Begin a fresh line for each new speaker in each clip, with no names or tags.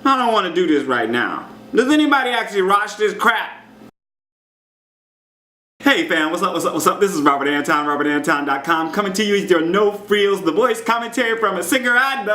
I don't want to do this right now. Does anybody actually watch this crap? Hey fam, what's up, what's up, what's up? This is Robert Anton, robertanton.com, coming to you with your no frills, the voice commentary from a singer I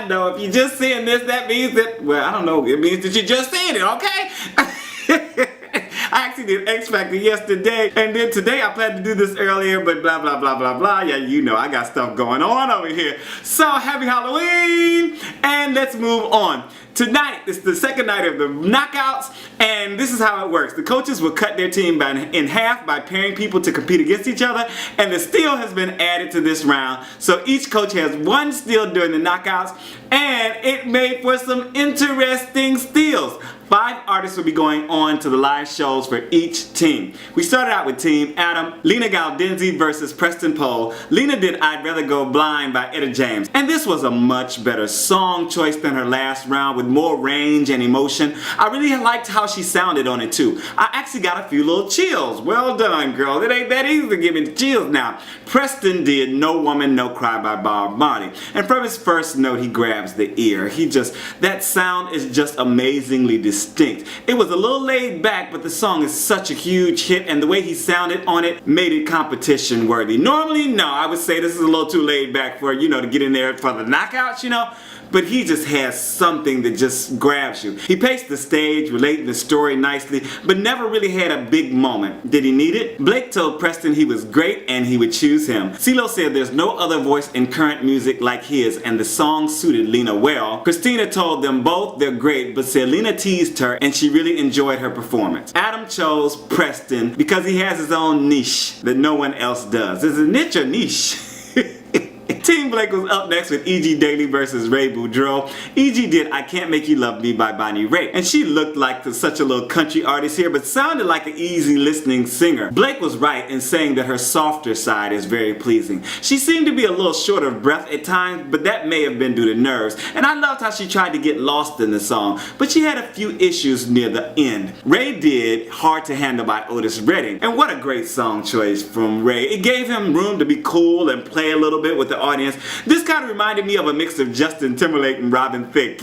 know. If you're just seeing this, that means that, well, I don't know, it means that you're just seeing it, okay? I actually did X Factor yesterday, and then today I planned to do this earlier, but blah blah blah blah blah. Yeah, you know I got stuff going on over here. So happy Halloween, and let's move on. Tonight is the second night of the knockouts, and this is how it works. The coaches will cut their team in half by pairing people to compete against each other, and the steal has been added to this round. So each coach has one steal during the knockouts, and it made for some interesting steals. 5 artists will be going on to the live shows for each team. We started out with TeamAdam, Lina Gaudenzi versus Preston Pohl. Lina did I'd Rather Go Blind by Etta James. And this was a much better song choice than her last round with more range and emotion. I really liked how she sounded on it too. I actually got a few little chills. Well done, girl. It ain't that easy to give me the chills now. Preston did No Woman No Cry by Marley. And from his first note he grabs the ear. That sound is just amazingly distinct. It was a little laid back, but the song is such a huge hit, and the way he sounded on it made it competition worthy. Normally, no, I would say this is a little too laid back for, to get in there for the knockouts, But he just has something that just grabs you. He paced the stage, relating the story nicely, but never really had a big moment. Did he need it? Blake told Preston he was great and he would choose him. Ceelo said there's no other voice in current music like his, and the song suited Lina well. Xtina told them both they're great, but said Lina teased her and she really enjoyed her performance. Adam chose Preston because he has his own niche that no one else does. Is it niche or niche? TeamBlake was up next with E.G. Daily versus Raitt Boudreaux. E.G. did I Can't Make You Love Me by Raitt, and she looked like such a little country artist here, but sounded like an easy listening singer. Blake was right in saying that her softer side is very pleasing. She seemed to be a little short of breath at times, but that may have been due to nerves, and I loved how she tried to get lost in the song, but she had a few issues near the end. Raitt did Hard to Handle by Otis, and what a great song choice from Raitt. It gave him room to be cool and play a little bit with the audience. This kind of reminded me of a mix of Justin Timberlake and Robin Thicke,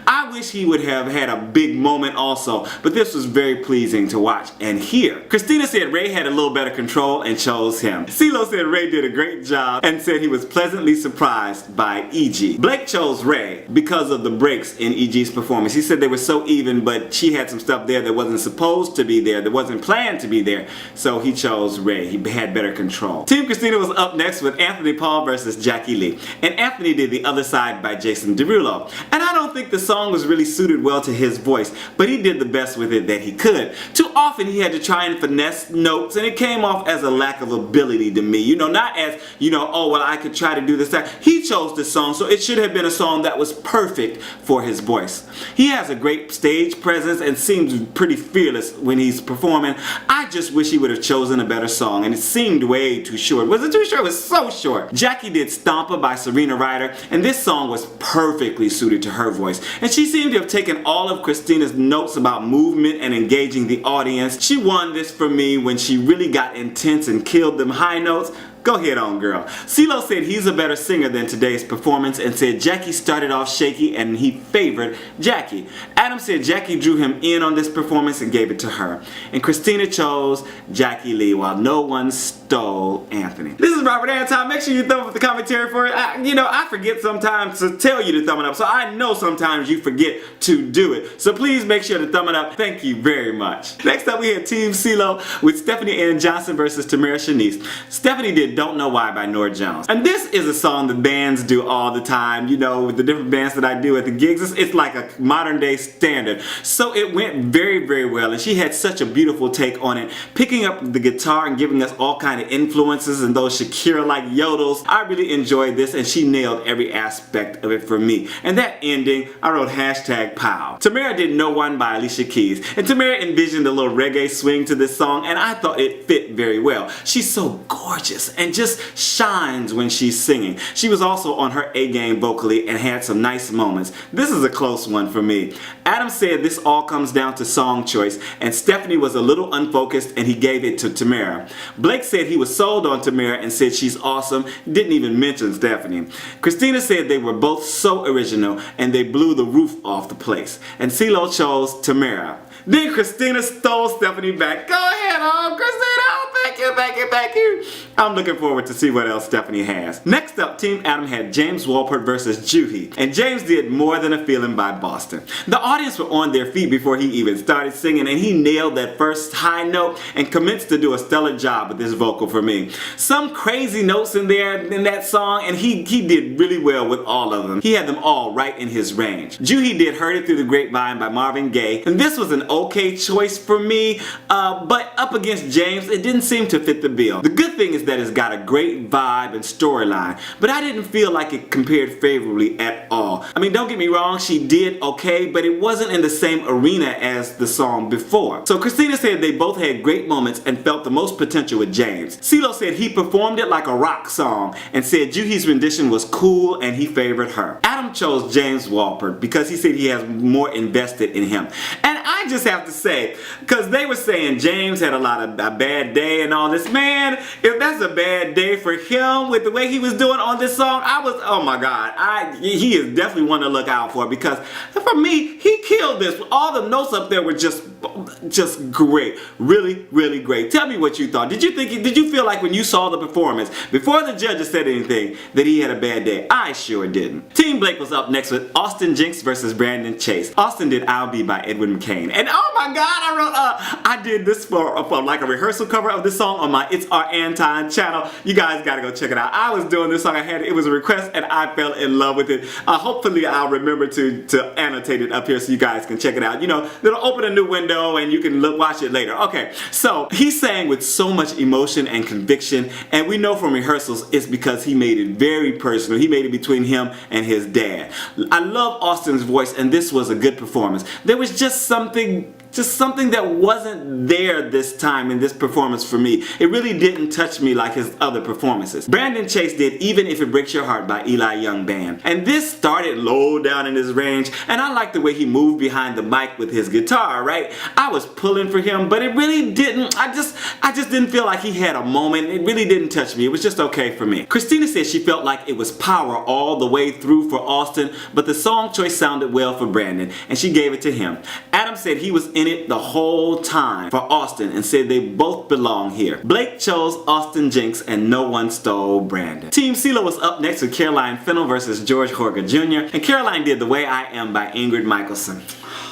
I wish he would have had a big moment also, but this was very pleasing to watch and hear. Xtina said Raitt had a little better control and chose him. Ceelo said Raitt did a great job and said he was pleasantly surprised by E.G. Blake chose Raitt because of the breaks in E.G.'s performance. He said they were so even, but she had some stuff there that wasn't supposed to be there, that wasn't planned to be there, so he chose Raitt. He had better control. TeamXtina was up next with Anthony Paul versus Jacquie Lee, and Anthony did The Other Side by Derulo. And I don't think the song was really suited well to his voice, but he did the best with it that he could. Too often he had to try and finesse notes, and it came off as a lack of ability to me, not as, oh well, I could try to do this, that. He chose this song, so it should have been a song that was perfect for his voice. He has a great stage presence and seems pretty fearless when he's performing. I just wish he would have chosen a better song, and it seemed way too short. Was it too short? It was so short. Jacquie did Stompa by Serena Ryder, and this song was perfectly suited to her voice. And she seemed to have taken all of Xtina's notes about movement and engaging the audience. She won this for me when she really got intense and killed them high notes. Go ahead on, girl. Ceelo said he's a better singer than today's performance and said Jacquie started off shaky and he favored Jacquie. Adam said Jacquie drew him in on this performance and gave it to her. And Xtina chose Jacquie Lee while no one stole Anthony. This is Robert Anton. Make sure you thumb up the commentary for it. I forget sometimes to tell you to thumb it up, so I know sometimes you forget to do it. So please make sure to thumb it up. Thank you very much. Next up we had TeamCeelo with Stephanie Ann Johnson versus Tamara Chauniece. Stephanie did Don't Know Why by Nora Jones. And this is a song that bands do all the time, with the different bands that I do at the gigs. It's like a modern day standard. So it went very, very well, and she had such a beautiful take on it, picking up the guitar and giving us all kind of influences and those Shakira-like yodels. I really enjoyed this, and she nailed every aspect of it for me. And that ending, I wrote #POW. Tamara did No One by Alicia Keys, and Tamara envisioned a little reggae swing to this song, and I thought it fit very well. She's so gorgeous and just shines when she's singing. She was also on her A game vocally and had some nice moments. This is a close one for me. Adam said this all comes down to song choice, and Stephanie was a little unfocused and he gave it to Tamara. Blake said he was sold on Tamara and said she's awesome, didn't even mention Stephanie. Xtina said they were both so original and they blew the roof off the place. And Ceelo chose Tamara. Then Xtina stole Stephanie back. Go ahead, Xtina. Thank you, thank you, thank you. I'm looking forward to see what else Stephanie has. Next up, TeamAdam had James Wolpert versus Juhi, and James did More Than a Feeling by Boston. The audience were on their feet before he even started singing, and he nailed that first high note and commenced to do a stellar job with his vocal for me. Some crazy notes in there in that song, and he did really well with all of them. He had them all right in his range. Juhi did Heard It Through the Grapevine by Marvin Gaye, and this was an okay choice for me, but up against James, it didn't seem to fit the bill. The good thing is that it's got a great vibe and storyline, but I didn't feel like it compared favorably at all. I mean, don't get me wrong, she did okay, but it wasn't in the same arena as the song before. So Xtina said they both had great moments and felt the most potential with James. Ceelo said he performed it like a rock song and said Juhi's rendition was cool and he favored her. Adam chose James Wolpert because he said he has more invested in him. And I just have to say, because they were saying James had a bad day and all this, man, if that's a bad day for him with the way he was doing on this song, oh my God, he is definitely one to look out for, because for me, he killed this. All the notes up there were just great. Really, really great. Tell me what you thought. Did you feel like when you saw the performance, before the judges said anything, that he had a bad day? I sure didn't. TeamBlake was up next with Austin Jenckes versus Brandon Chase. Austin did I'll Be by Edwin McCain. And oh my God, I did this for like a rehearsal cover of this song on my It's Our Anton channel. You guys gotta go check it out. I was doing this song, it was a request and I fell in love with it. Hopefully I'll remember to annotate it up here so you guys can check it out. You know, it'll open a new window and you can watch it later. Okay, so he sang with so much emotion and conviction, and we know from rehearsals it's because he made it very personal. He made it between him and his dad. I love Austin's voice, and this was a good performance. There was just something that wasn't there this time in this performance for me. It really didn't touch me like his other performances. Brandon Chase did Even If It Breaks Your Heart by Eli Young Band, and this started low down in his range, and I liked the way he moved behind the mic with his guitar, right? I was pulling for him, but it really didn't, I just didn't feel like he had a moment. It really didn't touch me. It was just okay for me. Xtina said she felt like it was power all the way through for Austin, but the song choice sounded well for Brandon, and she gave it to him. Adam said he was in it the whole time for Austin and said they both belong here. Blake chose Austin Jenckes and no one stole Brandon. TeamCeelo was up next with Caroline Fennell versus George Horga Jr. and Caroline did The Way I Am by Ingrid Michaelson.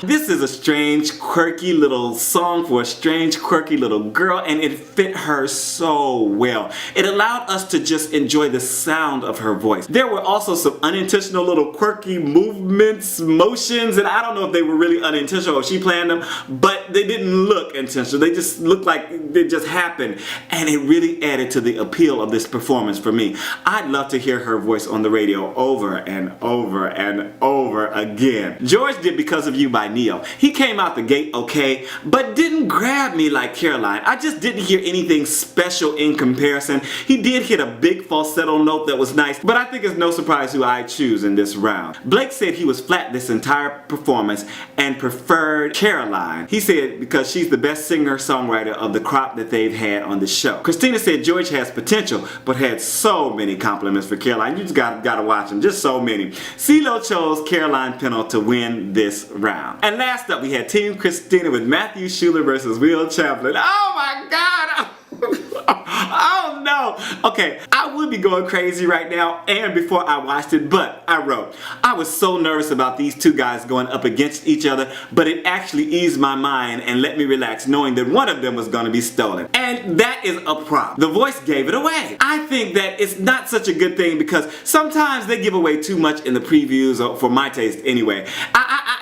This is a strange, quirky little song for a strange, quirky little girl, and it fit her so well. It allowed us to just enjoy the sound of her voice. There were also some unintentional little quirky movements, motions, and I don't know if they were really unintentional or she planned them, but they didn't look intentional. They just looked like they just happened, and it really added to the appeal of this performance for me. I'd love to hear her voice on the radio over and over and over again. George did Because of You by Neo. He came out the gate okay, but didn't grab me like Caroline. I just didn't hear anything special in comparison. He did hit a big falsetto note that was nice, but I think it's no surprise who I choose in this round. Blake said he was flat this entire performance and preferred Caroline. He said because she's the best singer-songwriter of the crop that they've had on the show. Xtina said George has potential, but had so many compliments for Caroline. You just gotta watch him, just so many. Ceelo chose Caroline Fennell to win this round. And last up, we had TeamXtina with Matthew Schuler versus Will Champlin. Oh my God! Oh no! Okay, I would be going crazy right now and before I watched it, but I wrote, I was so nervous about these two guys going up against each other, but it actually eased my mind and let me relax knowing that one of them was going to be stolen. And that is a problem. The voice gave it away. I think that it's not such a good thing because sometimes they give away too much in the previews, or for my taste anyway.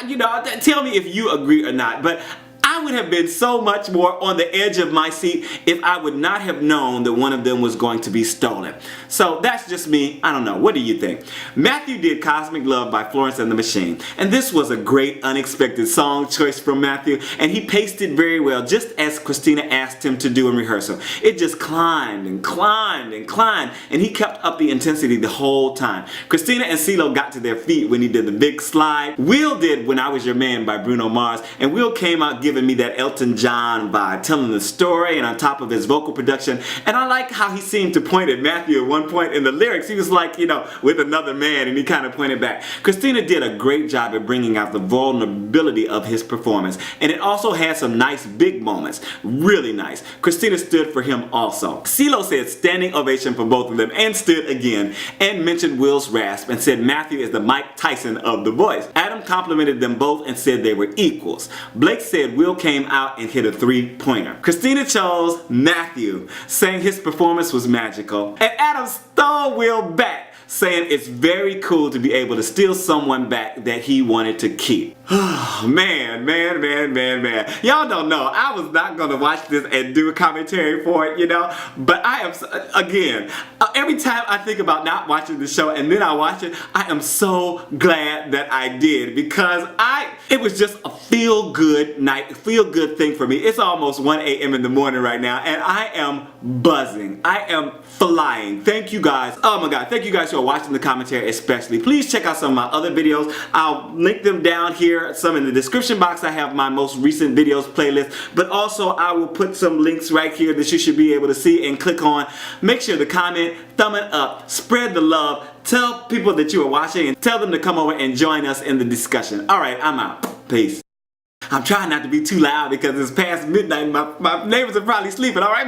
You know, tell me if you agree or not, but I would have been so much more on the edge of my seat if I would not have known that one of them was going to be stolen. So that's just me. I don't know. What do you think? Matthew did Cosmic Love by Florence and the Machine. And this was a great unexpected song choice from Matthew. And he paced it very well, just as Xtina asked him to do in rehearsal. It just climbed and climbed and climbed. And he kept up the intensity the whole time. Xtina and Ceelo got to their feet when he did the big slide. Will did When I Was Your Man by Bruno Mars. And Will came out giving me that Elton John vibe, telling the story and on top of his vocal production. And I like how he seemed to point at Matthew at one point in the lyrics. He was like, you know, with another man, and he kind of pointed back. Xtina did a great job at bringing out the vulnerability of his performance. And it also had some nice big moments. Really nice. Xtina stood for him also. Ceelo said standing ovation for both of them and stood again and mentioned Will's rasp and said Matthew is the Mike Tyson of the voice. Adam complimented them both and said they were equals. Blake said Will came out and hit a 3-pointer. Xtina chose Matthew, saying his performance was magical. And Adam stole Will back, saying it's very cool to be able to steal someone back that he wanted to keep. Man. Y'all don't know. I was not going to watch this and do a commentary for it, you know. But I am, again, every time I think about not watching the show and then I watch it, I am so glad that I did, because it was just a feel-good night, feel-good thing for me. It's almost 1 a.m. in the morning right now, and I am buzzing. I am flying. Thank you guys. Oh my God. Thank you guys who are watching the commentary especially. Please check out some of my other videos. I'll link them down here. Some in the description box. I have my most recent videos playlist, but also I will put some links right here that you should be able to see and click on. Make sure to comment, thumb it up, spread the love, tell people that you are watching, and tell them to come over and join us in the discussion. Alright, I'm out. Peace. I'm trying not to be too loud because it's past midnight and my neighbors are probably sleeping, alright?